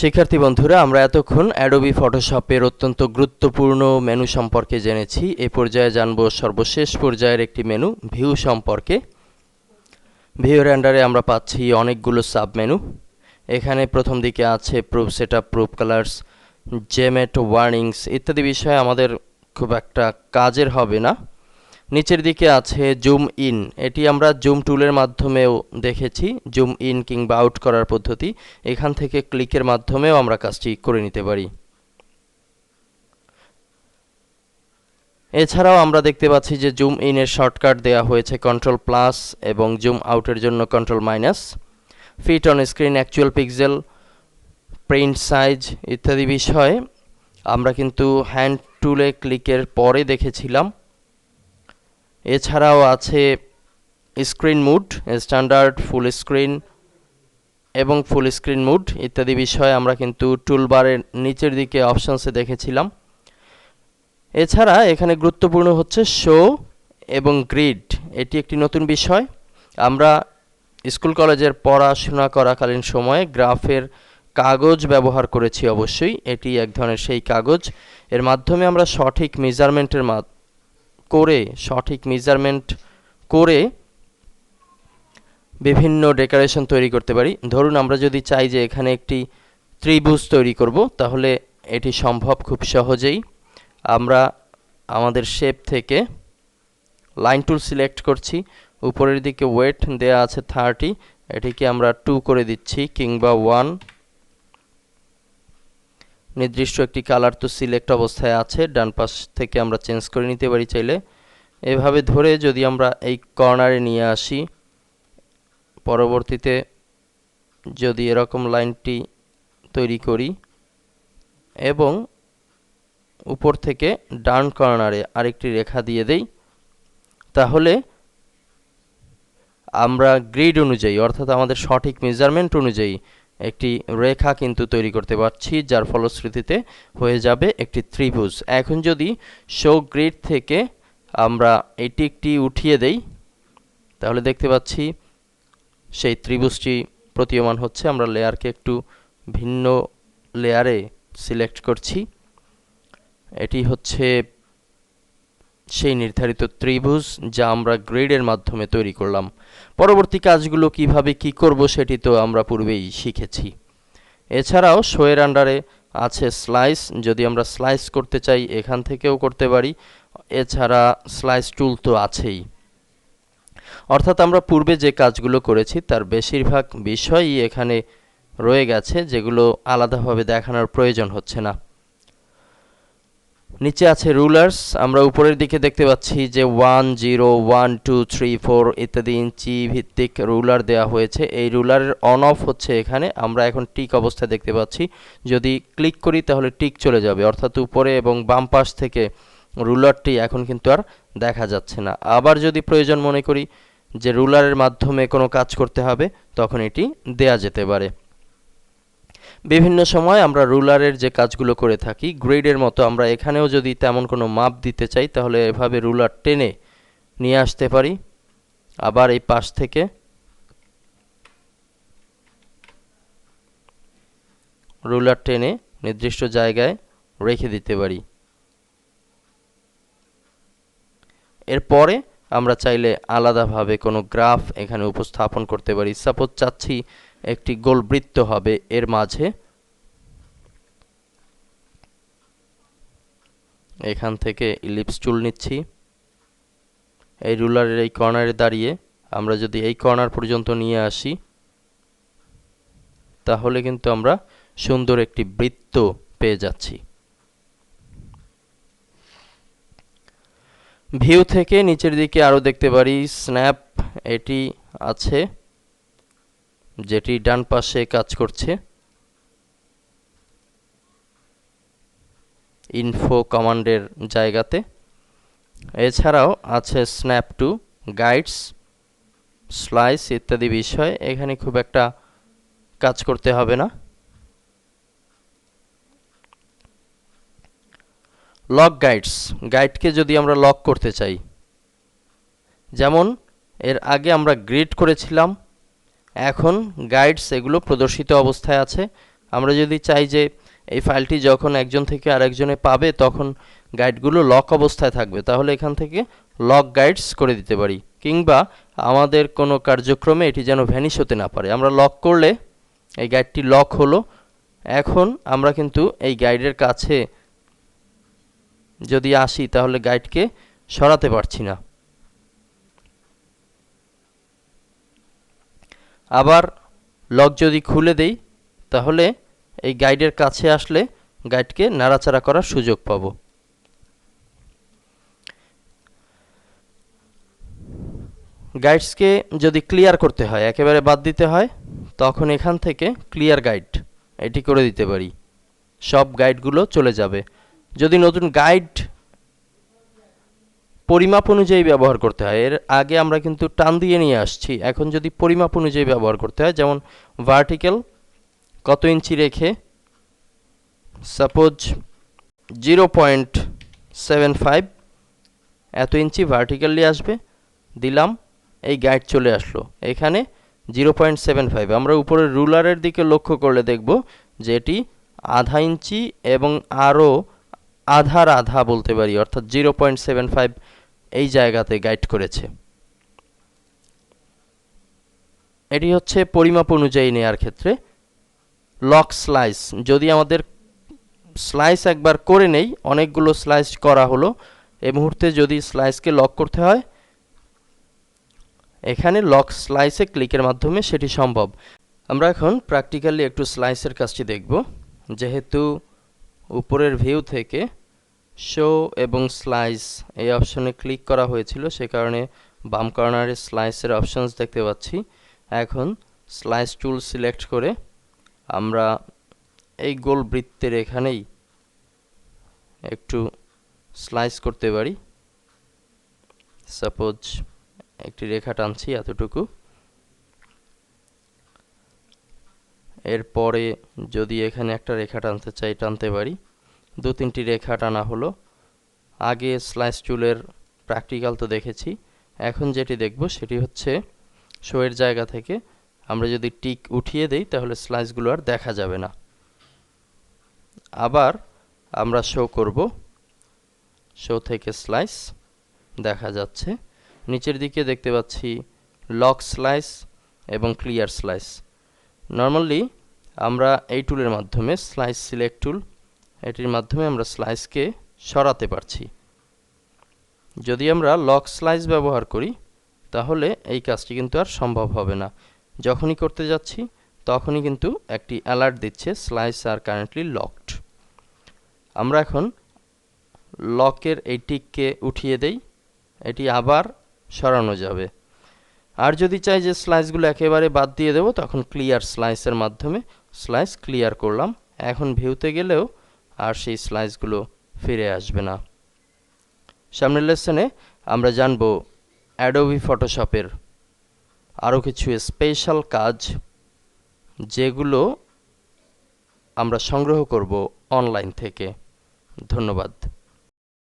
শিক্ষার্থী বন্ধুরা, আমরা এতক্ষণ অ্যাডোবি ফটোশপের অত্যন্ত গুরুত্বপূর্ণ মেনু সম্পর্কে জেনেছি। এই পর্যায়ে জানব সর্বশেষ পর্যায়ের একটি মেনু, ভিউ সম্পর্কে। ভিউর আন্ডারে আমরা পাচ্ছি অনেকগুলো সাব মেনু। এখানে প্রথম দিকে আছে proof setup, proof colours, gamut, warnings ইত্যাদি বিষয় আমাদের খুব একটা কাজের হবে না। নিচের দিকে আছে জুম ইন, এটি আমরা জুম টুলের মাধ্যমেও দেখেছি, জুম ইন কিংবা আউট করার পদ্ধতি। এখান থেকে ক্লিকের মাধ্যমেও আমরা কাজটি করে নিতে পারি। এছাড়াও আমরা দেখতে পাচ্ছি যে জুম ইনের শর্টকাট দেওয়া হয়েছে কন্ট্রোল প্লাস এবং জুম আউটের জন্য control minus. Fit on screen, actual pixel, print size ইত্যাদি বিষয়ে আমরা কিন্তু হ্যান্ড টুলে ক্লিকের পরে দেখেছিলাম। এছাড়াও আছে screen mode, standard, full screen এবং ফুল স্ক্রিন মুড ইত্যাদি বিষয় আমরা কিন্তু টুলবারের নিচের দিকে অপশনসে দেখেছিলাম। এছাড়া এখানে গুরুত্বপূর্ণ হচ্ছে শো এবং গ্রিড, এটি একটি নতুন বিষয়। আমরা স্কুল কলেজের পড়াশোনা করাকালীন সময়ে গ্রাফের কাগজ ব্যবহার করেছি অবশ্যই, এটি এক ধরনের সেই কাগজ। এর মাধ্যমে আমরা সঠিক মেজারমেন্ট করে বিভিন্ন ডেকোরেশন তৈরি করতে পারি। ধরুন আমরা যদি চাই যে এখানে একটি ত্রিভুজ তৈরি করব, তাহলে এটি সম্ভব খুব সহজেই। আমরা আমাদের শেপ থেকে লাইন টুল সিলেক্ট করছি, উপরের দিকে ওয়েট দেয়া আছে 30, এটিকে আমরা 2 করে দিচ্ছি কিংবা 1। নির্দিষ্ট একটি কালার তো সিলেক্ট অবস্থায় আছে, ডান পাশ থেকে আমরা চেঞ্জ করে নিতে পারি চাইলে। এভাবে ধরে যদি আমরা এই কর্নারে নিয়ে আসি, পরবর্তীতে যদি এরকম লাইনটি তৈরি করি এবং উপর থেকে ডান কর্নারে আরেকটি রেখা দিয়ে দেই, তাহলে আমরা গ্রিড অনুযায়ী অর্থাৎ আমাদের সঠিক মেজারমেন্ট অনুযায়ী একটি রেখা কিন্তু তৈরি করতে পারছি, যার ফলশ্রুতিতে হয়ে যাবে একটি ত্রিভুজ। এখন যদি শো গ্রিড থেকে আমরা এটি একটি উঠিয়ে দেই, তাহলে দেখতে পাচ্ছি সেই ত্রিভুজটি প্রতীয়মান হচ্ছে। আমরা লেয়ারকে একটু ভিন্ন লেয়ারে সিলেক্ট করছি, এটি হচ্ছে সেই নির্ধারিত ত্রিভুজ যা আমরা গ্রিডের মাধ্যমে তৈরি করলাম। পরবর্তী কাজগুলো কিভাবে কি করব সেটি তো আমরা পূর্বেই শিখেছি। এছাড়াও শোয়ের আন্ডারে আছে স্লাইস, যদি আমরা স্লাইস করতে চাই এখান থেকেও করতে পারি। এছাড়া স্লাইস টুল তো আছেই। অর্থাৎ আমরা পূর্বে যে কাজগুলো করেছি তার বেশিরভাগ বিষয়ই এখানে রয়ে গেছে, যেগুলো আলাদাভাবে দেখানোর প্রয়োজন হচ্ছে না। নিচে আছে রুলার্স, আমরা উপরের দিকে দেখতে পাচ্ছি যে 1, 0, 1, 2, 3, 4 ইত্যাদি ইঞ্চি ভিত্তিক রুলার দেওয়া হয়েছে। এই রুলারের অন অফ হচ্ছে এখানে, আমরা এখন টিক অবস্থায় দেখতে পাচ্ছি। যদি ক্লিক করি তাহলে টিক চলে যাবে, অর্থাৎ উপরে এবং বাম পাশ থেকে রুলারটি এখন কিন্তু আর দেখা যাচ্ছে না। আবার যদি প্রয়োজন মনে করি যে রুলারের মাধ্যমে কোনো কাজ করতে হবে, তখন এটি দেয়া যেতে পারে। বিভিন্ন সময় আমরা রুলারের যে কাজগুলো করে থাকি গ্রিডের মতো, আমরা এখানেও যদি তেমন কোনো মাপ দিতে চাই তাহলে এভাবে রুলার টেনে নিয়ে আসতে পারি, আবার এই পাশ থেকে রুলার টেনে নির্দিষ্ট জায়গায় রেখে দিতে পারি। এরপরে আমরা চাইলে আলাদাভাবে কোনো গ্রাফ এখানে উপস্থাপন করতে পারি। সাপোজ চাচ্ছি একটি গোল বৃত্ত হবে, এর মাঝে এখান থেকে ইলিপস টুল নিচ্ছি, এই রুলারের এই কর্নারে দাঁড়িয়ে আমরা যদি এই কর্নার পর্যন্ত নিয়ে আসি, তাহলে কিন্তু আমরা সুন্দর একটি বৃত্ত পেয়ে যাচ্ছি। ভিউ থেকে নিচের দিকে আরো দেখতে পারি স্ন্যাপ, এটি আছে যেটি ডান পাশে কাজ করছে ইনফো কমান্ডের জায়গাতে। এছাড়াও আছে স্ন্যাপ টু, গাইডস, স্লাইস ইত্যাদি বিষয়, এখানে খুব একটা কাজ করতে হবে না। লক গাইডস, গাইডকে যদি আমরা লক করতে চাই, যেমন এর আগে আমরা গ্রিড করেছিলাম, এখন গাইডস এগুলো প্রদর্শিত অবস্থায় আছে, আমরা যদি চাই যে এই ফাইলটি যখন একজন থেকে আরেকজনে পাবে তখন গাইডগুলো লক অবস্থায় থাকবে, তাহলে এখান থেকে লক গাইডস করে দিতে পারি, কিংবা আমাদের কোনো কার্যক্রমে এটি যেন ভ্যানিশ হতে না পারে। আমরা লক করলে এই গাইডটি লক হলো। এখন আমরা কিন্তু এই গাইডের কাছে যদি আসি তাহলে গাইডকে সরাতে পারছি না। আবার লক যদি খুলে দেই তাহলে এই গাইডের কাছে আসলে গাইডকে নাড়াচাড়া করার সুযোগ পাবো। গাইডসকে যদি ক্লিয়ার করতে হয়, একেবারে বাদ দিতে হয়, তখন এখান থেকে ক্লিয়ার গাইড এটি করে দিতে পারি, সব গাইডগুলো চলে যাবে। যদি নতুন গাইড পরিমাপ অনুযায়ী ব্যবহার করতে হয়, এর আগে আমরা কিন্তু টান দিয়ে নিয়ে আসছি, এখন যদি পরিমাপ অনুযায়ী ব্যবহার করতে হয়, যেমন ভার্টিক্যাল কত ইঞ্চি রেখে সাপোজ 0.75 এত ইঞ্চি ভার্টিক্যালি আসবে, দিলাম, এই গাইড চলে আসলো। এখানে 0.75 আমরা উপরের রুলারের দিকে লক্ষ্য করলে দেখব যে এটি আধা ইঞ্চি এবং আরও আধার আধা বলতে পারি, অর্থাৎ 0.75 এই জায়গাতে গাইড করেছে। এটি হচ্ছে পরিমাপ অনুযায়ী নেয়ার ক্ষেত্রে। লক স্লাইস, যদি আমাদের স্লাইস একবার করে নেই, অনেকগুলো স্লাইস করা হলো, এই মুহূর্তে যদি স্লাইসকে লক করতে হয়, এখানে লক স্লাইসে ক্লিকের মাধ্যমে সেটি সম্ভব। আমরা এখন প্র্যাকটিক্যালি একটু স্লাইসের কাজটি দেখব। যেহেতু উপরের ভিউ থেকে শো এবং স্লাইস এই অপশনে ক্লিক করা হয়েছিল, সে কারণে বাম কর্নারে স্লাইসের অপশনস দেখতে পাচ্ছি। এখন স্লাইস টুল সিলেক্ট করে আমরা এই গোল বৃত্তের এখানেই একটু স্লাইস করতে পারি। সাপোজ একটি রেখা টানছি এতটুকু, এরপরে যদি এখানে একটা রেখা টানতে চাই টানতে পারি। 2-3টি রেখা টানা হলো। আগে স্লাইস টুলের প্র্যাকটিক্যাল তো দেখেছি, এখন যেটি দেখব সেটি হচ্ছে শোয়ের জায়গা থেকে আমরা যদি টিক উঠিয়ে দেই তাহলে স্লাইসগুলো আর দেখা যাবে না। আবার আমরা শো করব, শো থেকে স্লাইস দেখা যাচ্ছে। নিচের দিকে দেখতে পাচ্ছি লক স্লাইস এবং ক্লিয়ার স্লাইস। নর্মালি আমরা এই টুলের মাধ্যমে, স্লাইস সিলেক্ট টুল, এটির মাধ্যমে আমরা স্লাইসকে সরাতে পারছি। যদি আমরা লক স্লাইস ব্যবহার করি তাহলে এই কাজটি কিন্তু আর সম্ভব হবে না। যখনই করতে যাচ্ছি তখনই কিন্তু একটি অ্যালার্ট দিচ্ছে স্লাইস আর কারেন্টলি লকড। আমরা এখন লকের এই টিককে উঠিয়ে দেই, এটি আবার সরানো যাবে। আর যদি চাই যে স্লাইসগুলো একেবারে বাদ দিয়ে দেব, তখন ক্লিয়ার স্লাইসের মাধ্যমে স্লাইস ক্লিয়ার করলাম। এখন ভিউতে গেলেও আর সেই স্লাইসগুলো ফিরে আসবে না। সামনের লেসনে আমরা জানব অ্যাডোবি ফটোশপের আরও কিছু স্পেশাল কাজ, যেগুলো আমরা সংগ্রহ করব অনলাইন থেকে। ধন্যবাদ।